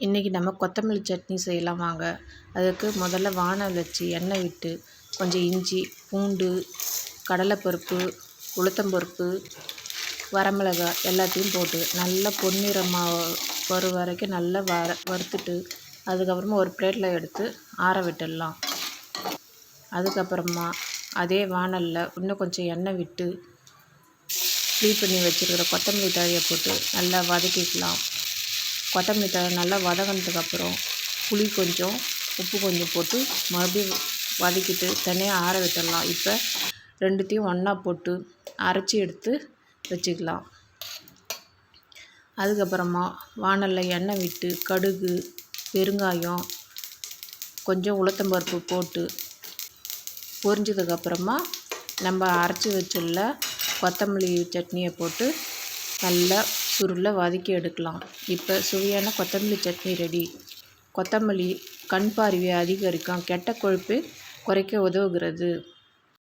இன்றைக்கி நம்ம கொத்தமல்லி சட்னி செய்யலாம் வாங்க. அதுக்கு முதல்ல வானல் வச்சு எண்ணெய் விட்டு கொஞ்சம் இஞ்சி, பூண்டு, கடலைப்பருப்பு, உளுத்தம்பருப்பு, வரமிளகாய் எல்லாத்தையும் போட்டு நல்லா பொன்னிறமாக வரும் வரைக்கும் நல்லா வறுத்துட்டு அதுக்கப்புறமா ஒரு பிளேட்டில் எடுத்து ஆற விட்டுடலாம். அதுக்கப்புறமா அதே வானலில் இன்னும் கொஞ்சம் எண்ணெய் விட்டு க்ளீன் பண்ணி வச்சுருக்கிற கொத்தமல்லி தழையை போட்டு நல்லா வதக்கிக்கலாம். கொத்தமல்லி தழை நல்லா வதங்கினதுக்கப்புறம் புளி கொஞ்சம், உப்பு கொஞ்சம் போட்டு மறுபடியும் வதக்கிட்டு தனியாக ஆற விட்டுடலாம். இப்போ ரெண்டுத்தையும் ஒன்றா போட்டு அரைச்சி எடுத்து வச்சுக்கலாம். அதுக்கப்புறமா வானலில் எண்ணெய் விட்டு கடுகு, பெருங்காயம், கொஞ்சம் உளுத்தம்பருப்பு போட்டு பொரிஞ்சதுக்கப்புறமா நம்ம அரைச்சி வச்சுள்ள கொத்தமல்லி சட்னியை போட்டு நல்லா சுருள வதக்கி எடுக்கலாம். இப்போ சுவையான கொத்தமல்லி சட்னி ரெடி. கொத்தமல்லி கண் பார்வையை அதிகரிக்கும், கெட்ட கொழுப்பை குறைக்க உதவுகிறது.